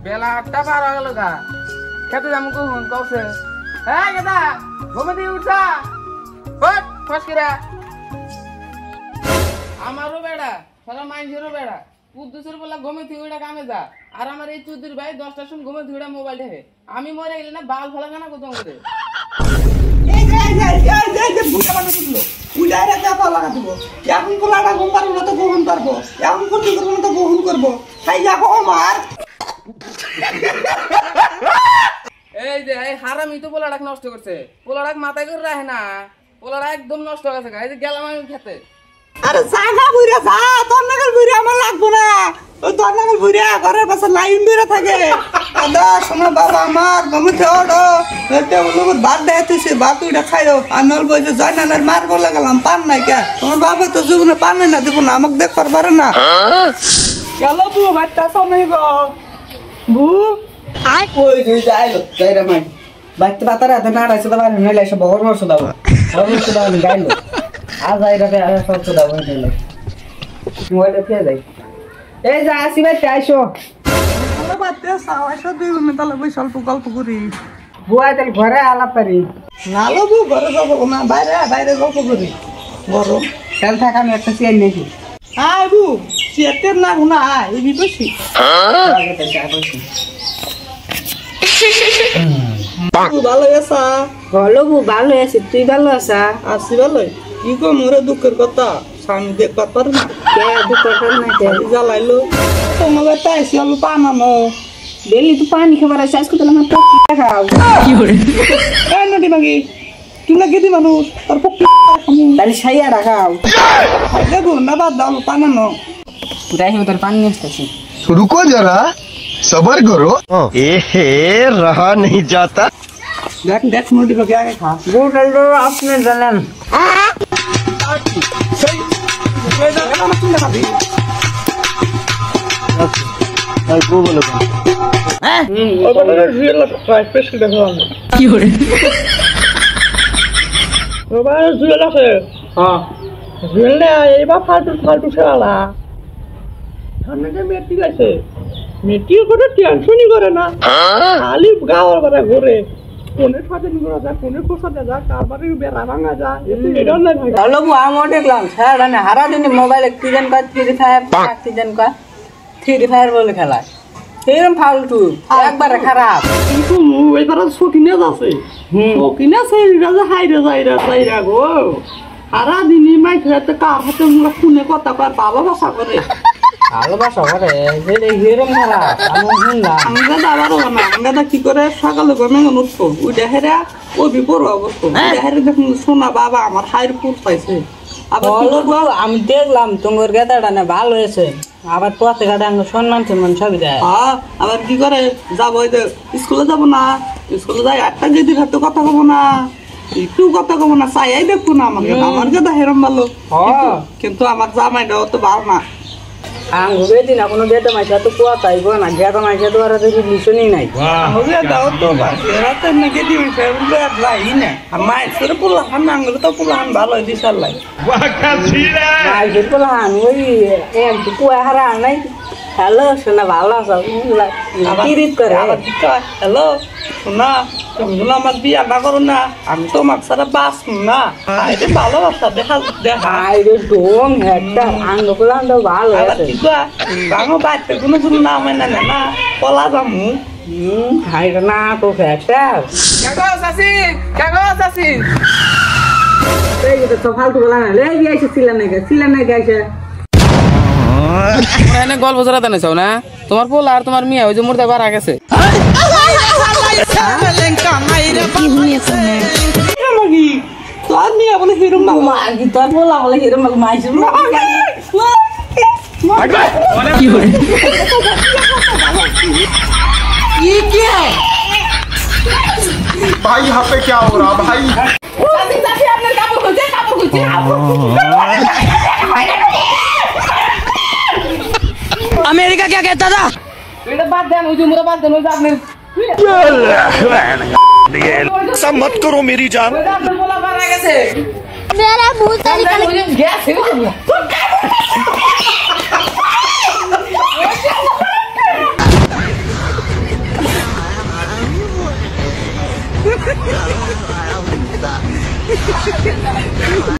বেলা 8টা পার হয়ে গেল গা খেতে যাবো কখন কৌছে হ্যাঁ কেদা ঘুমে দিয়ে উঠা হট ফসকিরা আমারও বেড়া সারা মাইন্সেরও বেড়া পুদ্দুসের বলা ঘুমে থেকে ওইটা কামে যা আর আমার এই চুদ্দুর ভাই 10টার সময় ঘুমে থেকে মোবাইল ঠেকে আমি মরে গেলে না বাল ফেলা কেনা কোথাও করে এখন পোলাটা ঘুম পারবো না তো গ্রহণ পারবো এখন করতে করবো না তো গ্রহণ করবো তাই যাবো আমার এই যে এই হারামি তো পোলাটাক নষ্ট করছে পোলাটাক মাথায় করে রাখে না পোলাটা একদম নষ্ট হয়ে গেছে এই যে গেলাম আমি খেতে আরে জাগা বুইরা যা তোর নাগাল বুইরা আমার লাগবো না ওই তোর নাগাল বুইরা ঘরের পাশে লাইন বুইরা থাকে দাদা শোনো বাবা আমার ঘুমোতে ওঠো টেবিলের ভাত দেখাইতেছে ভাত উঠে খাইও আমি অল্প যে জয়নালের মার বলে গেলাম পান নাই কে তোমার বাবা তো জীবনে পান না দেবো না আমাকে দেখবার পারে না গেল বু ভাতটা সময় গো বু ওই যে যাইলো যাইরা মাই বাইতে বাতারে হাতে না রাইছে তো বাইরে নইলে এসে বহর মরছ দাও গাইলো আজ আইরাতে আর সব তো দাও হইলো মোবাইলে ফেলে যাই এই যা আসি ভাই আইসো বাচ্চা সাওয়াশো দুই মিনিট তাহলে বই স্বল্প গল্প করি বুয়া তাহলে ঘরে আলাপ পারি নালো বু ঘরে যাবো না বাইরে বাইরে গল্প করি গরম তাহলে থাকা আমি একটা চেয়ার নিয়েছি আয় বু চেয়ারটের না গুনা আয় এই বিপসি ভালো আছা ভালো বু ভালো আছি তুই ভালো আছা আছি ভালোই কি গো মোরে দুঃখের কথা স্বামী দেখবার পারো না কে দুঃখ কর না কে জ্বালাইলো তোমাকে তাইছি অল্প পানানো ডেলি তো পানি খাবার আছে আজকে তাহলে আমার খাও কি করে এই নটি মাগি তুমি না গেদি মানুষ তার পক্ষে তাহলে সাইয়া রাখাও দেখো না বাদ দাও অল্প পানানো রাখি তোর পানি নিয়ে আসতেছি रुको जरा सबर करो एहे रहा नहीं जाता দেখ দেখ নটি মাগি আগে খা গোটাল তো আপনি জানেন কি করে জুয়েল আছে জুয়েল না এইবার ফালতু ফালতু খেলা সামনে যে মেয়েটি আছে মেয়েটির কোনো টেনশনই করে না খালি গাওয়ার বেড়া ঘুরে কোনের সাথে ঘুরা যায় কোনের কোথাতে যায় কারবারে বেড়া ভাঙা যায় এটা না ভালো বু আমি দেখলাম স্যার হারা দিন মোবাইলে কি জান কা ফ্রি ফায়ার কি জান কা ফ্রি ফায়ার বলে খেলা এরকম ফালতু একবারে খারাপ কিন্তু এবার শৌখিনে আছে শৌখিনে আছে রাজা হাইরে যাইরা গো সারা দিনই মাইক হাতে কার হাতে মুখ শুনে কথা কয় ভালোবাসা করে ভালোবাসা করে এরকম খারাপ আমি শুনলাম আমরা দাবারও না আমরা কি করে সকালে গমে উঠতো ওই দেহেরা ও বিপর অবস্থা দেহেরা দেখুন শোনা বাবা আমার হাইর পুর পাইছে আবার আমি দেখলাম তোমার গেদাটা না ভালো হয়েছে আবার পথে ঘাটে আমি সম্মান সম্মান সবই দেয় আবার কি করে যাবো ওই স্কুলে যাবো না স্কুলে যাই একটা যদি হাতে কথা কবো না একটু কথা কবো না চাইয়াই দেখবো না আমাকে আমার গেদা হেরম ভালো কিন্তু আমার জামাইটা অত ভালো না আমি বেদিন কোনো গেদা মাইসা তো কুয়া তাইব না গেদা মাইসা তো আর রিলেশনই নাই হবে দাও তো এরা তো না গেদি ফেরুলে লাই না আমার সরে পুলা হান আঙ্গুল তো পুলা হান ভালো দিশার লাগে মাইসের পোলাহান ওই এম তো কুয়া হারা নাই হ্যালো শোনা ভালো আছো কিরিত করে আবার কি কয় হ্যালো শোনা তুমি বলো আমার বিয়া না করো না আমি তো মাক সারা বাস না এটা ভালোবাসা দেখা দেখা আইরে ডোং একটা আঙ্গ পোলাহান তো ভালো আবার কি কয় বাঙো বাইতে কোনো কোনো নাম না না পলা যামু হাইরে না তো ফ্যাক্টর কাগজ আসি এই তো ফালতু বলা না লে গিয়েছে সিলা না গেছে এনে গল্প জড়াতে নেছো না তোমার পোলা আর তোমার মিয়া ওই যে মুর্দা বার গেছে তোর মিয়া বলে হিরম মাগি তোর বলা বলে হিরম মাইছে কি হয় ये क्या है भाई यहाँ पे क्या हो रहा भाई अमेरिका क्या कहता था सब मत करो मेरी जान मेरा मुंह